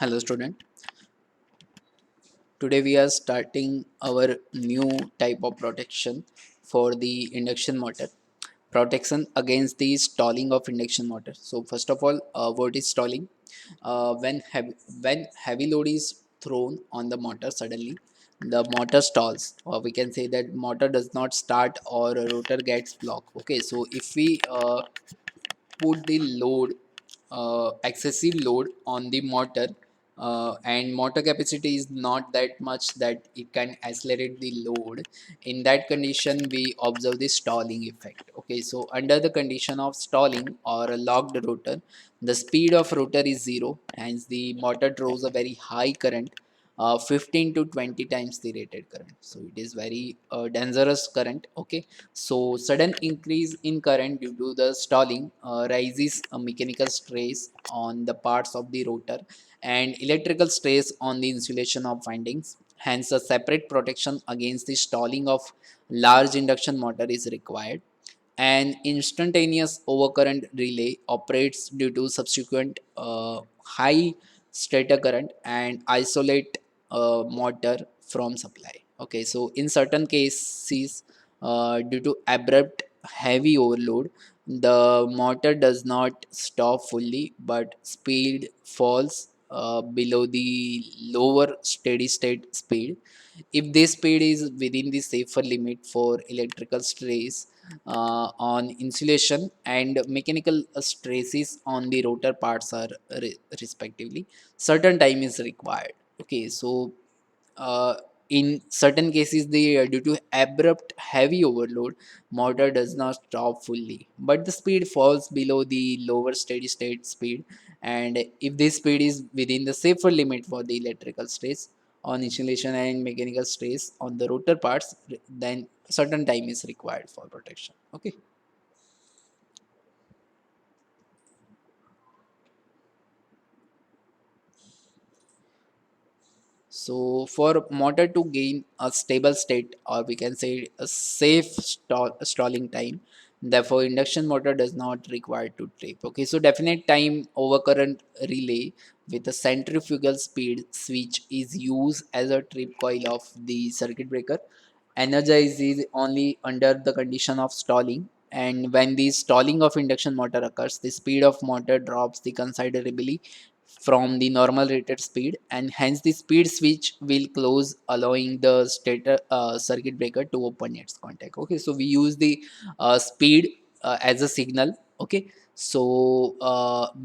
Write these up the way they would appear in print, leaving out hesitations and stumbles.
Hello student. Today we are starting our new type of protection for the induction motor. Protection against the stalling of induction motor. So first of all, what is stalling? When heavy load is thrown on the motor suddenly, the motor stalls, or we can say that motor does not start or a rotor gets blocked. Okay, so if we put the load excessive load on the motor, and motor capacity is not that much that it can accelerate the load. In that condition we observe the stalling effect. Okay, so under the condition of stalling or a locked rotor, the speed of rotor is zero, hence the motor draws a very high current, 15 to 20 times the rated current. So it is very dangerous current. Okay, so sudden increase in current due to the stalling raises a mechanical stress on the parts of the rotor and electrical stress on the insulation of windings. Hence, a separate protection against the stalling of large induction motor is required. An instantaneous overcurrent relay operates due to subsequent high stator current and isolate motor from supply. Okay, so in certain cases, due to abrupt heavy overload, the motor does not stop fully, but speed falls below the lower steady state speed. If this speed is within the safer limit for electrical stress on insulation and mechanical stresses on the rotor parts are respectively, certain time is required. Okay, so uh, in certain cases the due to abrupt heavy overload, motor does not stop fully, but the speed falls below the lower steady state speed. And if this speed is within the safer limit for the electrical stress on insulation and mechanical stress on the rotor parts, then certain time is required for protection. Okay, so for motor to gain a stable state, or we can say a safe stalling time, therefore induction motor does not require to trip. Okay, so definite time overcurrent relay with a centrifugal speed switch is used as a trip coil of the circuit breaker. Energize is only under the condition of stalling, and when the stalling of induction motor occurs, the speed of motor drops the considerably from the normal rated speed, and hence the speed switch will close, allowing the stator circuit breaker to open its contact. Okay, so we use the speed as a signal. Okay, so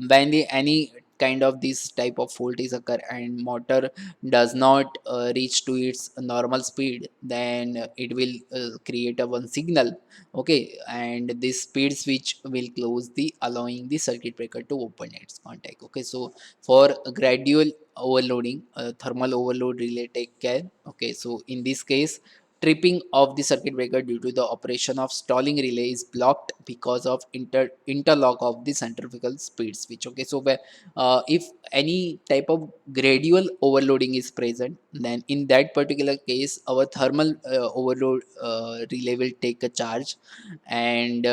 when the any kind of this type of fault is occur and motor does not reach to its normal speed, then it will create a one signal. Okay, and this speed switch will close the, allowing the circuit breaker to open its contact. Okay, so for gradual overloading, thermal overload relay take care. Okay, so in this case, tripping of the circuit breaker due to the operation of stalling relay is blocked because of interlock of the centrifugal speed switch. Okay, so where if any type of gradual overloading is present, then in that particular case our thermal overload relay will take a charge, and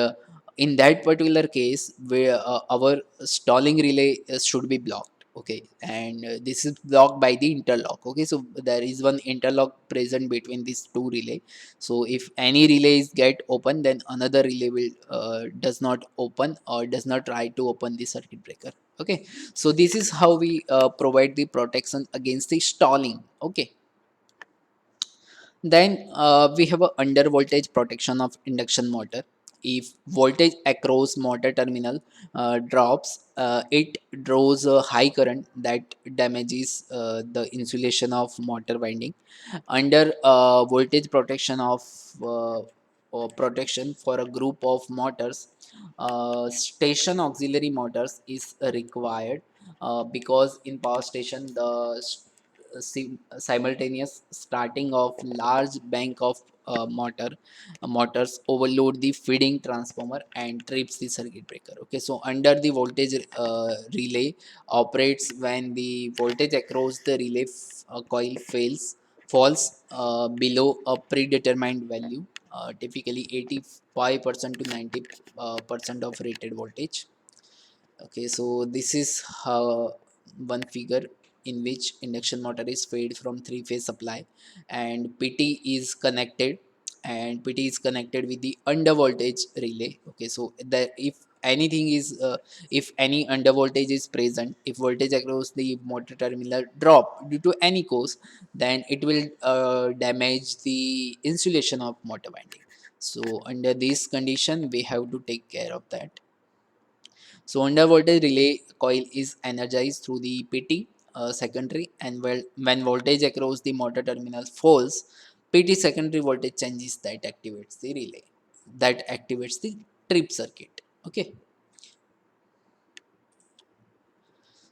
in that particular case where our stalling relay should be blocked. Okay, and this is blocked by the interlock. Okay, so there is one interlock present between these two relay. So if any relays get open, then another relay will does not open or does not try to open the circuit breaker. Okay, so this is how we provide the protection against the stalling. Okay, then we have a under voltage protection of induction motor. If voltage across motor terminal drops, it draws a high current that damages the insulation of motor winding. Under voltage protection of protection for a group of motors, station auxiliary motors is required, because in power station the simultaneous starting of large bank of motors overload the feeding transformer and trips the circuit breaker. Okay, so under the voltage relay operates when the voltage across the relay coil falls below a predetermined value, typically 85% to 90% of rated voltage. Okay, so this is how one figure. in which induction motor is fed from three phase supply, and PT is connected, and PT is connected with the under voltage relay. Okay, so that if anything is if any under voltage is present, if voltage across the motor terminal drop due to any cause, then it will damage the insulation of motor winding. So under this condition we have to take care of that. So under voltage relay coil is energized through the PT secondary, and when voltage across the motor terminal falls, PT secondary voltage changes that activates the relay, that activates the trip circuit. Okay.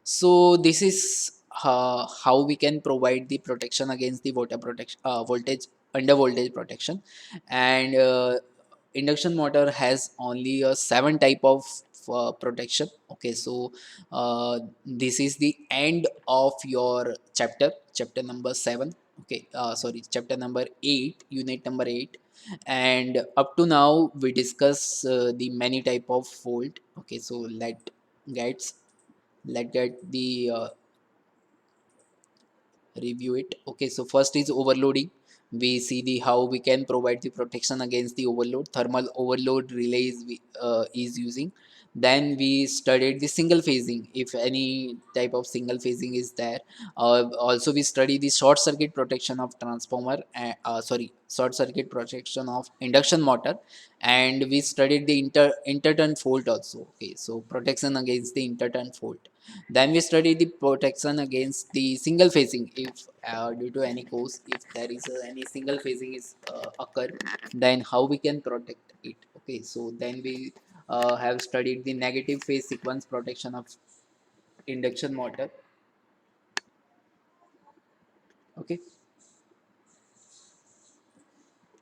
So this is how we can provide the protection against the voltage under voltage protection. And induction motor has only a 7 type of protection. Okay, so this is the end of your chapter number 7. Okay, sorry, chapter number 8, unit number 8. And up to now we discuss the many type of fault. Okay, so get let's get the review it. Okay, so first is overloading. We see the how we can provide the protection against the overload. Thermal overload relay is using. Then we studied the single phasing, if any type of single phasing is there. Also we study the short circuit protection of transformer, sorry, short circuit protection of induction motor. And we studied the interturn fault also. Okay, so protection against the interturn fault. Then we study the protection against the single phasing. If due to any cause, if there is any single phasing is occur, then how we can protect it. Okay, so then we have studied the negative phase sequence protection of induction motor. Okay.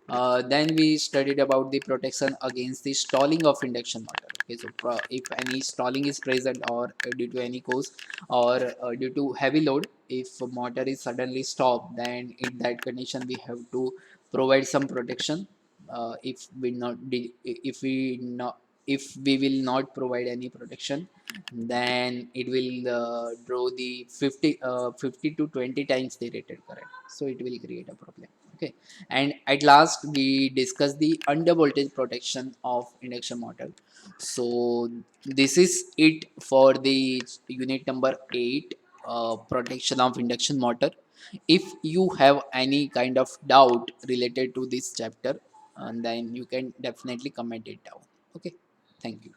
Then we studied about the protection against the stalling of induction motor. Okay, so if any stalling is present, or due to any cause, or due to heavy load, if motor is suddenly stopped, then in that condition we have to provide some protection. If we not, if we will not provide any protection, then it will draw the 50 to 20 times the rated current, so it will create a problem. Okay, and at last we discuss the under voltage protection of induction motor. So this is it for the unit number 8, protection of induction motor. If you have any kind of doubt related to this chapter, then you can definitely comment it down. Okay, thank you.